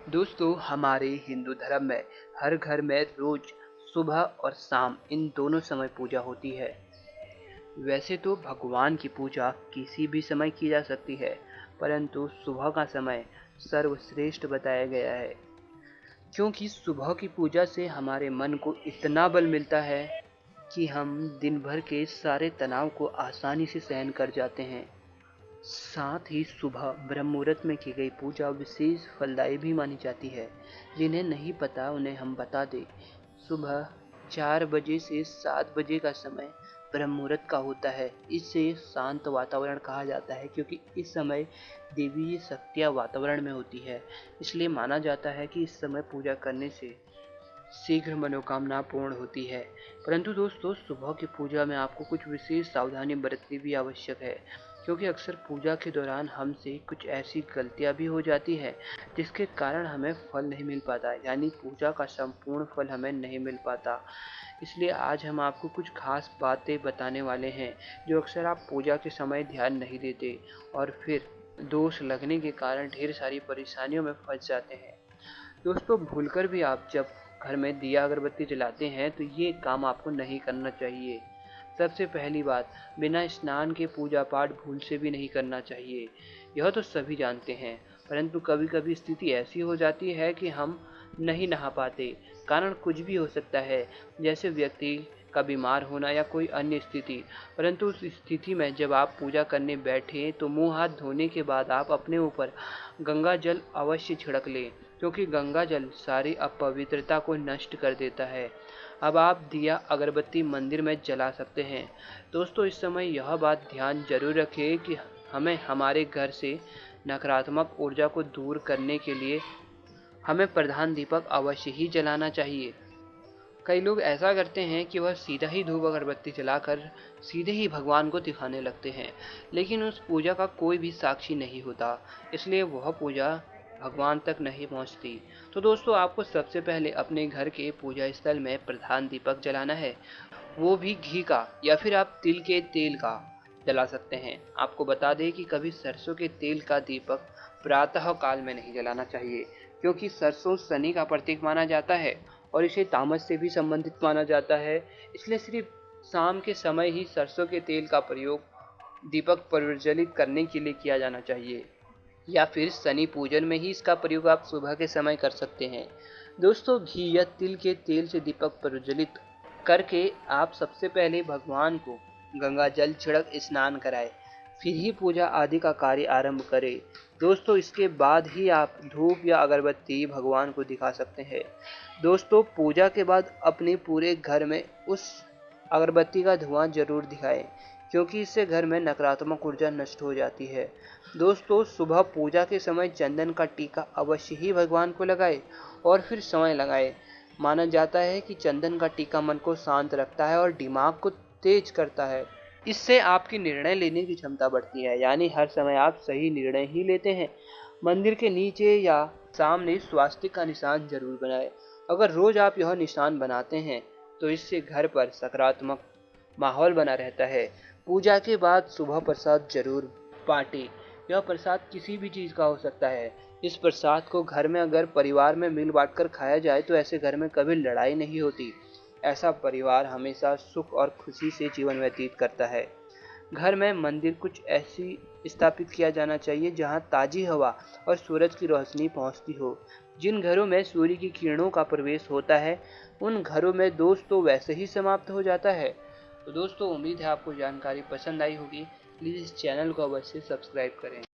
दोस्तों, हमारे हिंदू धर्म में हर घर में रोज सुबह और शाम इन दोनों समय पूजा होती है। वैसे तो भगवान की पूजा किसी भी समय की जा सकती है, परंतु सुबह का समय सर्वश्रेष्ठ बताया गया है, क्योंकि सुबह की पूजा से हमारे मन को इतना बल मिलता है कि हम दिन भर के सारे तनाव को आसानी से सहन कर जाते हैं। साथ ही सुबह ब्रह्म मुहूर्त में की गई पूजा विशेष फलदायी भी मानी जाती है। जिन्हें नहीं पता उन्हें हम बता दें। सुबह 4 बजे से 7 बजे का समय ब्रह्म मुहूर्त का होता है। इसे शांत वातावरण कहा जाता है, क्योंकि इस समय देवी शक्तियाँ वातावरण में होती है। इसलिए माना जाता है कि इस समय पूजा करने से शीघ्र मनोकामना पूर्ण होती है। परंतु दोस्तों, सुबह की पूजा में आपको कुछ विशेष सावधानी बरतनी भी आवश्यक है, क्योंकि अक्सर पूजा के दौरान हमसे कुछ ऐसी गलतियां भी हो जाती है जिसके कारण हमें फल नहीं मिल पाता, यानी पूजा का संपूर्ण फल हमें नहीं मिल पाता। इसलिए आज हम आपको कुछ खास बातें बताने वाले हैं जो अक्सर आप पूजा के समय ध्यान नहीं देते और फिर दोष लगने के कारण ढेर सारी परेशानियों में फंस जाते हैं। दोस्तों, भूलकर भी आप जब घर में दिया अगरबत्ती जलाते हैं तो ये काम आपको नहीं करना चाहिए। सबसे पहली बात, बिना स्नान के पूजा पाठ भूल से भी नहीं करना चाहिए। यह तो सभी जानते हैं, परंतु कभी कभी स्थिति ऐसी हो जाती है कि हम नहीं नहा पाते। कारण कुछ भी हो सकता है, जैसे व्यक्ति का बीमार होना या कोई अन्य स्थिति। परंतु उस स्थिति में जब आप पूजा करने बैठे तो मुंह हाथ धोने के बाद आप अपने ऊपर गंगा जल अवश्य छिड़क लें, क्योंकि गंगा जल सारी अपवित्रता को नष्ट कर देता है। अब आप दिया अगरबत्ती मंदिर में जला सकते हैं। दोस्तों, इस समय यह बात ध्यान जरूर रखें कि हमें हमारे घर से नकारात्मक ऊर्जा को दूर करने के लिए हमें प्रधान दीपक अवश्य ही जलाना चाहिए। कई लोग ऐसा करते हैं कि वह सीधा ही धूप अगरबत्ती जलाकर सीधे ही भगवान को दिखाने लगते हैं, लेकिन उस पूजा का कोई भी साक्षी नहीं होता, इसलिए वह पूजा भगवान तक नहीं पहुंचती। तो दोस्तों, आपको सबसे पहले अपने घर के पूजा स्थल में प्रधान दीपक जलाना है, वो भी घी का या फिर आप तिल के तेल का जला सकते हैं। आपको बता दें कि कभी सरसों के तेल का दीपक प्रातः काल में नहीं जलाना चाहिए, क्योंकि सरसों शनि का प्रतीक माना जाता है और इसे तामस से भी संबंधित माना जाता है। इसलिए सिर्फ शाम के समय ही सरसों के तेल का प्रयोग दीपक प्रज्वलित करने के लिए किया जाना चाहिए, या फिर शनि पूजन में ही इसका प्रयोग आप सुबह के समय कर सकते हैं। दोस्तों, घी या तिल के तेल से दीपक प्रज्वलित करके आप सबसे पहले भगवान को गंगा जल छिड़क स्नान कराएं, फिर ही पूजा आदि का कार्य आरंभ करें। दोस्तों, इसके बाद ही आप धूप या अगरबत्ती भगवान को दिखा सकते हैं। दोस्तों, पूजा के बाद अपने पूरे घर में उस अगरबत्ती का धुआं जरूर दिखाएं, क्योंकि इससे घर में नकारात्मक ऊर्जा नष्ट हो जाती है। दोस्तों, सुबह पूजा के समय चंदन का टीका अवश्य ही भगवान को लगाएं और फिर समय लगाएं। माना जाता है कि चंदन का टीका मन को शांत रखता है और दिमाग को तेज करता है। इससे आपकी निर्णय लेने की क्षमता बढ़ती है, यानी हर समय आप सही निर्णय ही लेते हैं। मंदिर के नीचे या सामने स्वास्तिक का निशान जरूर बनाएं। अगर रोज आप यह निशान बनाते हैं तो इससे घर पर सकारात्मक माहौल बना रहता है। पूजा के बाद सुबह प्रसाद जरूर बांटें। यह प्रसाद किसी भी चीज का हो सकता है। इस प्रसाद को घर में अगर परिवार में मिल बांट कर खाया जाए तो ऐसे घर में कभी लड़ाई नहीं होती। ऐसा परिवार हमेशा सुख और खुशी से जीवन व्यतीत करता है। घर में मंदिर कुछ ऐसी स्थापित किया जाना चाहिए जहां ताजी हवा और सूरज की रोशनी पहुंचती हो। जिन घरों में सूर्य की किरणों का प्रवेश होता है, उन घरों में दोष तो वैसे ही समाप्त हो जाता है। तो दोस्तों, उम्मीद है आपको जानकारी पसंद आई होगी। प्लीज़ इस चैनल को अवश्य सब्सक्राइब करें।